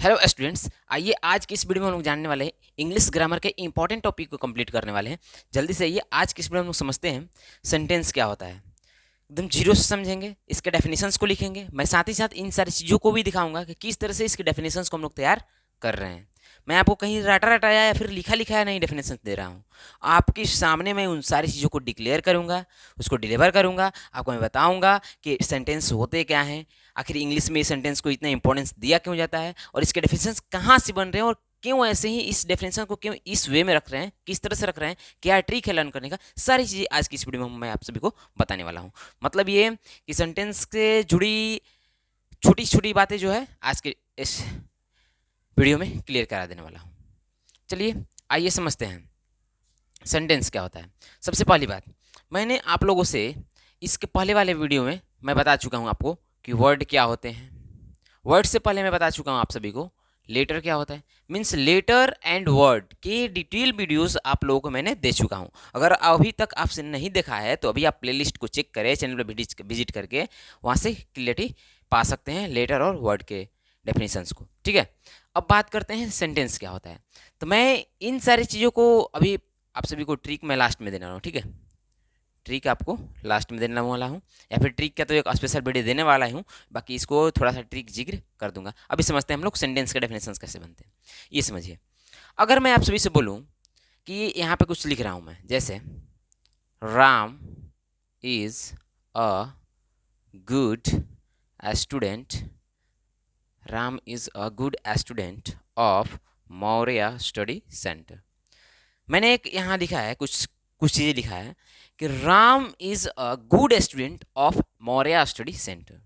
Hello students, आइए आज की इस वीडियो में हम लोग जानने वाले हैं इंग्लिश ग्रामर के इंपॉर्टेंट टॉपिक को कंप्लीट करने वाले हैं। जल्दी से आइए आज की इस वीडियो में हम लोग समझते हैं सेंटेंस क्या होता है। एकदम जीरो से समझेंगे, इसके डेफिनेशंस को लिखेंगे। मैं साथ ही साथ इन सारी चीज़ों को भी दिखाऊंगा कि किस तरह से इसके डेफिनेशंस को हम लोग तैयार कर रहे हैं। मैं आपको कहीं रटा रटाया या फिर लिखा लिखाया नहीं डेफिनेशन दे रहा हूँ। आपके सामने मैं उन सारी चीज़ों को डिक्लेयर करूँगा, उसको डिलीवर करूँगा। आपको मैं बताऊँगा कि सेंटेंस होते क्या हैं, आखिर इंग्लिश में सेंटेंस को इतना इंपॉर्टेंस दिया क्यों जाता है, और इसके डेफिनेशंस कहाँ से बन रहे हैं, और क्यों ऐसे ही इस डेफिनेशन को क्यों इस वे में रख रहे हैं, किस तरह से रख रहे हैं, क्या ट्रिक है लर्न करने का। सारी चीज़ें आज की इस वीडियो में मैं आप सभी को बताने वाला हूँ। मतलब ये कि सेंटेंस से जुड़ी छोटी छोटी बातें जो है आज के इस वीडियो में क्लियर करा देने वाला हूँ। चलिए आइए समझते हैं सेंटेंस क्या होता है। सबसे पहली बात, मैंने आप लोगों से इसके पहले वाले वीडियो में मैं बता चुका हूँ आपको कि वर्ड क्या होते हैं। वर्ड से पहले मैं बता चुका हूँ आप सभी को लेटर क्या होता है। मीन्स लेटर एंड वर्ड के डिटेल वीडियोस आप लोगों को मैंने दे चुका हूँ। अगर अभी तक आपसे नहीं देखा है तो अभी आप प्लेलिस्ट को चेक करें, चैनल पर विजिट करके वहाँ से क्लियरिटी पा सकते हैं लेटर और वर्ड के डेफिनेशंस को। ठीक है, अब बात करते हैं सेंटेंस क्या होता है। तो मैं इन सारी चीज़ों को अभी आप सभी को ट्रिक मैं लास्ट में देने वाला हूँ। ठीक है, ट्रिक आपको लास्ट में देने वाला हूँ, या फिर ट्रिक का तो एक स्पेशल वीडियो देने वाला हूँ, बाकी इसको थोड़ा सा ट्रिक जिक्र कर दूंगा। अभी समझते हैं हम लोग सेंटेंस के डेफिनेशंस कैसे बनते हैं। ये समझिए, अगर मैं आप सभी से बोलूँ कि यहाँ पे कुछ लिख रहा हूँ मैं, जैसे Ram is a good student, Ram is a good student of Maurya study centre. मैंने एक यहाँ लिखा है, कुछ कुछ चीज़ें लिखा है कि Ram is a good student of Maurya study centre.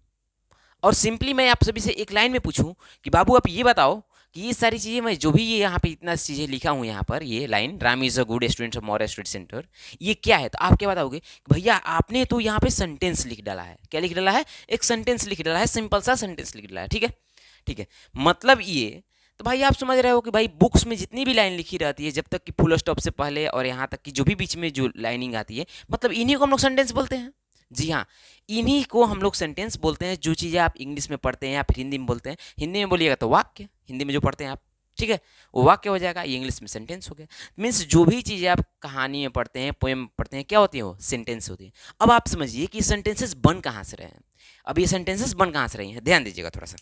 और सिंपली मैं आप सभी से एक लाइन में पूछूं कि बाबू आप ये बताओ कि ये सारी चीज़ें मैं जो भी ये यहाँ पे इतना चीज़ें लिखा हूँ, यहाँ पर ये line Ram is a good student of Maurya study centre, ये क्या है। तो आप क्या बताओगे कि भैया आपने तो यहाँ पे सेंटेंस लिख डाला है। क्या लिख डाला है? एक सेंटेंस लिख डाला है, सिंपल सा सेंटेंस लिख डाला है। ठीक है, ठीक है, मतलब ये तो भाई आप समझ रहे हो कि भाई बुक्स में जितनी भी लाइन लिखी रहती है, जब तक कि फुल स्टॉप से पहले और यहाँ तक कि जो भी बीच में जो लाइनिंग आती है, मतलब इन्हीं को हम लोग सेंटेंस बोलते हैं। जी हाँ, इन्हीं को हम लोग सेंटेंस बोलते हैं। जो चीज़ें आप इंग्लिश में पढ़ते हैं या फिर हिंदी में बोलते हैं, हिंदी में बोलिएगा तो वाक्य, हिंदी में जो पढ़ते हैं आप, ठीक है, वो वाक्य हो जाएगा, ये इंग्लिश में सेंटेंस हो गया। मीन्स जो भी चीज़ें आप कहानी में पढ़ते हैं, पोएम पढ़ते हैं, क्या होती है वो सेंटेंस होती है। अब आप समझिए कि सेंटेंसेस बन कहाँ से रहे हैं। अब ये सेंटेंसेस बन कहाँ से रही हैं, ध्यान दीजिएगा थोड़ा सा।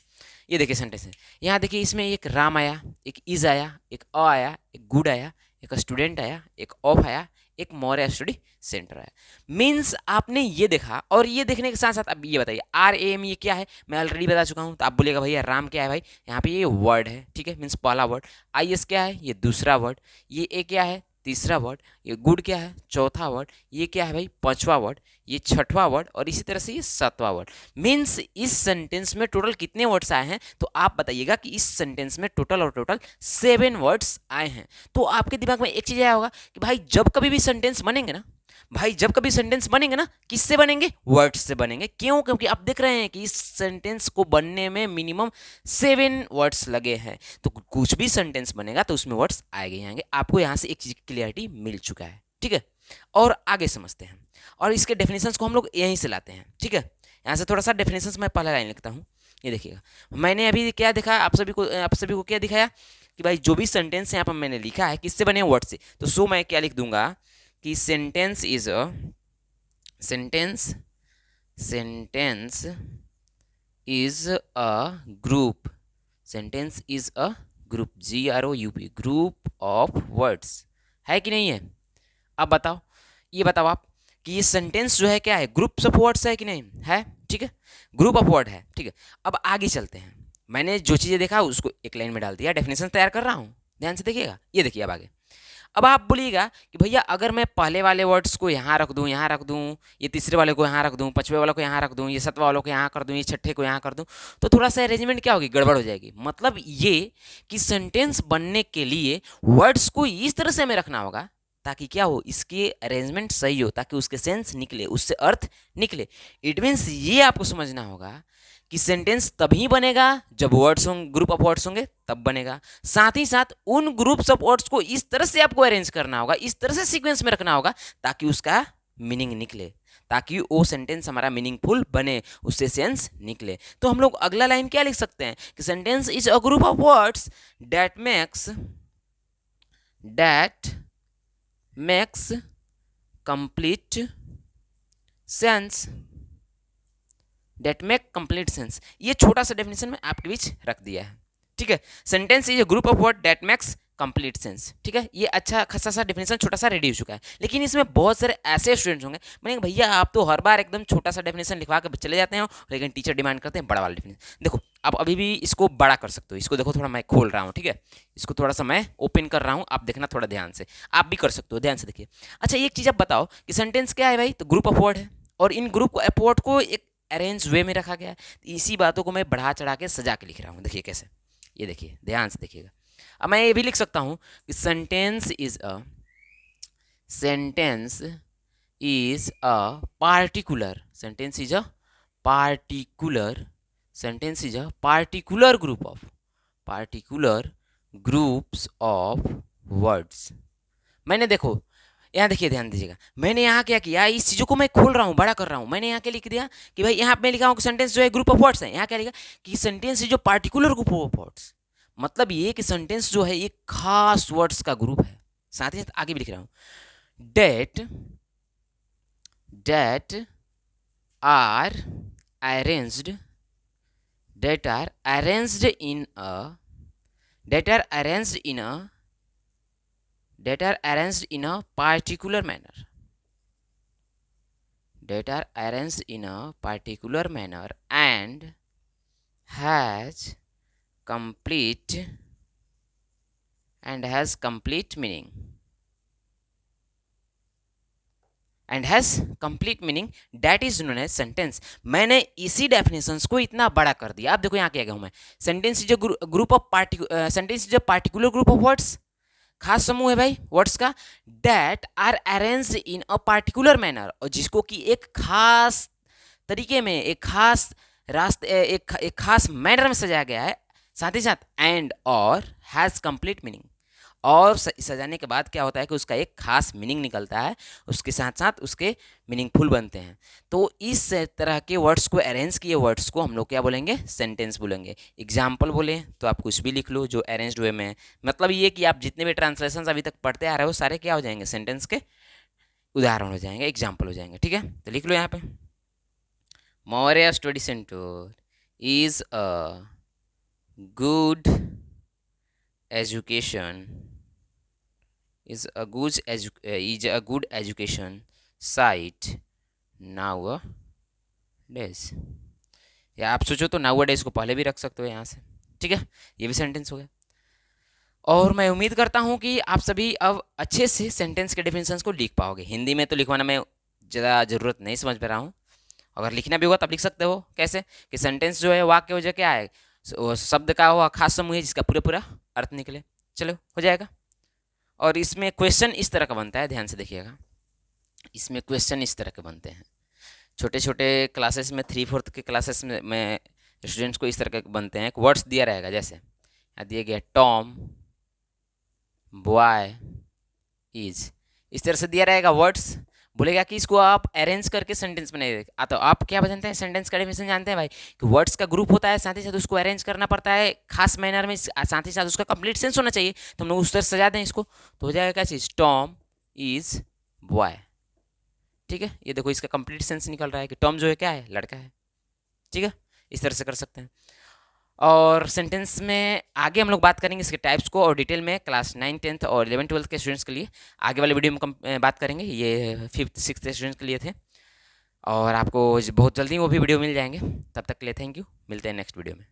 ये देखिए सेंटेंस है, यहाँ देखिए इसमें एक राम आया, एक इज आया, एक अ आया, एक गुड आया, एक स्टूडेंट आया, एक ऑफ आया, एक मौर्य स्टडी सेंटर आया। मीन्स आपने ये देखा, और ये देखने के साथ साथ अब ये बताइए आर ए एम ये क्या है, मैं ऑलरेडी बता चुका हूँ। तो आप बोलिएगा भैया राम क्या है भाई, यहाँ पे ये वर्ड है। ठीक है, मीन्स पहला वर्ड। आई एस क्या है, ये दूसरा वर्ड। ये ए क्या है, तीसरा वर्ड। ये गुड क्या है, चौथा वर्ड। ये क्या है भाई, पांचवा वर्ड। ये छठवां वर्ड, और इसी तरह से ये सातवां वर्ड। मीन्स इस सेंटेंस में टोटल कितने वर्ड्स आए हैं, तो आप बताइएगा कि इस सेंटेंस में टोटल 7 वर्ड्स आए हैं। तो आपके दिमाग में एक चीज आया होगा कि भाई जब कभी भी सेंटेंस बनेंगे ना, भाई जब कभी सेंटेंस बनेंगे ना, किससे बनेंगे? वर्ड्स से बनेंगे। क्यों? क्योंकि आप देख रहे हैं कि इस सेंटेंस को बनने में मिनिमम 7 वर्ड्स लगे हैं। तो कुछ भी सेंटेंस बनेगा तो उसमें वर्ड्स आएंगे ही आएंगे। आपको यहाँ से एक चीज की क्लियरिटी मिल चुका है। ठीक है, और आगे समझते हैं, और इसके डेफिनेशंस को हम लोग यहीं से लाते हैं। ठीक है, यहाँ से थोड़ा सा डेफिनेशंस मैं पहला लाइन लिखता हूँ। ये देखिएगा, मैंने अभी क्या दिखा आप सभी को क्या दिखाया कि भाई जो भी सेंटेंस यहाँ पर मैंने लिखा है किससे बने? वर्ड से। तो सो मैं क्या लिख दूंगा कि sentence is a sentence is a group, sentence is a group, GROUP, group of words. है कि नहीं है? अब बताओ, ये बताओ आप कि ये सेंटेंस जो है क्या है, ग्रुप्स ऑफ वर्ड्स है कि नहीं है? ठीक है, ग्रुप ऑफ वर्ड है। ठीक है, अब आगे चलते हैं। मैंने जो चीज़ें देखा उसको एक लाइन में डाल दिया, डेफिनेशन तैयार कर रहा हूँ, ध्यान से देखिएगा। ये देखिए अब आगे, अब आप बोलिएगा कि भैया अगर मैं पहले वाले वर्ड्स को यहाँ रख दूँ, यहाँ रख दूँ, ये तीसरे वाले को यहाँ रख दूँ, पांचवे वाले को यहाँ रख दूँ, ये सातवां वालों को यहाँ कर दूँ, ये छठे को यहाँ कर दूँ, तो थोड़ा सा अरेंजमेंट क्या होगी, गड़बड़ हो जाएगी। मतलब ये कि सेंटेंस बनने के लिए वर्ड्स को इस तरह से हमें रखना होगा ताकि क्या हो, इसके अरेंजमेंट सही हो, ताकि उसके सेंस निकले, उससे अर्थ निकले। इट मीन्स ये आपको समझना होगा कि सेंटेंस तभी बनेगा जब वर्ड्स होंगे, ग्रुप ऑफ वर्ड्स होंगे तब बनेगा। साथ ही साथ उन ग्रुप्स ऑफ वर्ड्स को इस तरह से आपको अरेंज करना होगा, इस तरह से सीक्वेंस में रखना होगा ताकि उसका मीनिंग निकले, ताकि वो सेंटेंस हमारा मीनिंगफुल बने, उससे सेंस निकले। तो हम लोग अगला लाइन क्या लिख सकते हैं कि sentence is a group of words that makes complete sense, that make complete sense. ये छोटा सा डेफिनेशन में आपके बीच रख दिया है, ठीक है। Sentence is a group of word that makes complete sense, ठीक है। ये अच्छा खासा सा डेफिनेशन छोटा सा रेडी हो चुका है, लेकिन इसमें बहुत सारे ऐसे स्टूडेंट्स होंगे मैंने भैया आप तो हर बार एकदम छोटा सा डेफिनेशन लिखवा के चले जाते हैं, लेकिन टीचर डिमांड करते हैं बड़ा वाला डेफिनेशन। देखो आप अभी भी इसको बड़ा कर सकते हो, इसको देखो थोड़ा मैं खोल रहा हूँ, ठीक है, इसको थोड़ा सा मैं ओपन कर रहा हूँ, आप देखना थोड़ा ध्यान से, आप भी कर सकते हो, ध्यान से देखिए। अच्छा एक चीज़ आप बताओ कि सेंटेंस क्या है भाई, तो ग्रुप ऑफ वर्ड है, और इन ग्रुप ऑफ वर्ड को एक अरेंज वे में रखा गया है। इसी बातों को मैं बढ़ा चढ़ा के सजा के लिख रहा हूँ, देखिए कैसे, ये देखिए ध्यान से देखिएगा। अब मैं ये भी लिख सकता हूँ कि sentence is a particular groups of words. मैंने देखो यहाँ देखिए, ध्यान दीजिएगा, मैंने यहाँ क्या किया, इस चीज़ों को मैं खोल रहा हूँ, बड़ा कर रहा हूँ। मैंने यहाँ क्या लिख दिया कि भाई यहाँ पे लिखा हूँ कि सेंटेंस जो है ग्रुप ऑफ वर्ड्स है। यहाँ क्या लिखा कि सेंटेंस इज जो पार्टिकुलर ग्रुप ऑफ वर्ड्स, मतलब ये कि सेंटेंस जो है एक खास वर्ड्स का ग्रुप है। साथ ही साथ आगे भी लिख रहा हूँ that are arranged in a particular manner and has complete meaning that is known as sentence। मैंने इसी डेफिनेशंस को इतना बड़ा कर दिया। आप देखो यहाँ क्या हूँ मैं, sentence is a particular group of words, खास समूह है भाई वर्ड्स का, that are arranged in a particular manner, और जिसको कि एक खास तरीके में, एक खास रास्ते, एक खास मैनर में सजाया गया है। साथ ही साथ एंड और हैज कंप्लीट मीनिंग, और सजाने के बाद क्या होता है कि उसका एक खास मीनिंग निकलता है, उसके साथ साथ उसके मीनिंगफुल बनते हैं। तो इस तरह के वर्ड्स को, अरेंज किए वर्ड्स को हम लोग क्या बोलेंगे, सेंटेंस बोलेंगे। एग्जाम्पल बोले तो आप कुछ भी लिख लो जो अरेंज्ड वे में है, मतलब ये कि आप जितने भी ट्रांसलेशन अभी तक पढ़ते आ रहे हो सारे क्या हो जाएंगे, सेंटेंस के उदाहरण हो जाएंगे, एग्जाम्पल हो जाएंगे, ठीक है। तो लिख लो यहाँ पे, Maurya study centre is a good education site nowadays। या आप सोचो तो nowadays को पहले भी रख सकते हो यहाँ से, ठीक है, ये भी सेंटेंस हो गया। और मैं उम्मीद करता हूँ कि आप सभी अब अच्छे से सेंटेंस के डेफिनेशंस को लिख पाओगे। हिंदी में तो लिखवाना मैं ज़्यादा ज़रूरत नहीं समझ पा रहा हूँ, अगर लिखना भी होगा तब लिख सकते हो। कैसे कि सेंटेंस जो है, वाक्य वजह क्या है, शब्द का हुआ खास समूह है जिसका पूरा अर्थ निकले। चलो हो जाएगा। और इसमें क्वेश्चन इस तरह का बनता है, ध्यान से देखिएगा, इसमें क्वेश्चन इस तरह के बनते हैं। छोटे छोटे क्लासेस में, 3-4 के क्लासेस में स्टूडेंट्स को इस तरह के बनते हैं। वर्ड्स दिया रहेगा, जैसे यहाँ दिया गया टॉम बॉय इज, इस तरह से दिया रहेगा वर्ड्स। बोलेगा कि इसको आप अरेंज करके सेंटेंस बनाइए। तो आप क्या जानते हैं, सेंटेंस का डेफिनेशन जानते हैं भाई, कि वर्ड्स का ग्रुप होता है, साथ ही साथ उसको अरेंज करना पड़ता है खास मैनर में, साथ ही साथ उसका कंप्लीट सेंस होना चाहिए। तो हम लोग उस तरह सजा दें इसको, तो हो जाएगा क्या चीज़, टॉम इज बॉय, ठीक है। ये देखो इसका कंप्लीट सेंस निकल रहा है कि टॉम जो है क्या है, लड़का है, ठीक है। इस तरह से कर सकते हैं। और सेंटेंस में आगे हम लोग बात करेंगे इसके टाइप्स को, और डिटेल में क्लास 9, 10th और 11, 12th के स्टूडेंट्स के लिए आगे वाले वीडियो में बात करेंगे। ये 5th, 6th स्टूडेंट्स के लिए थे, और आपको बहुत जल्दी वो भी वीडियो मिल जाएंगे। तब तक के लिए थैंक यू, मिलते हैं नेक्स्ट वीडियो में।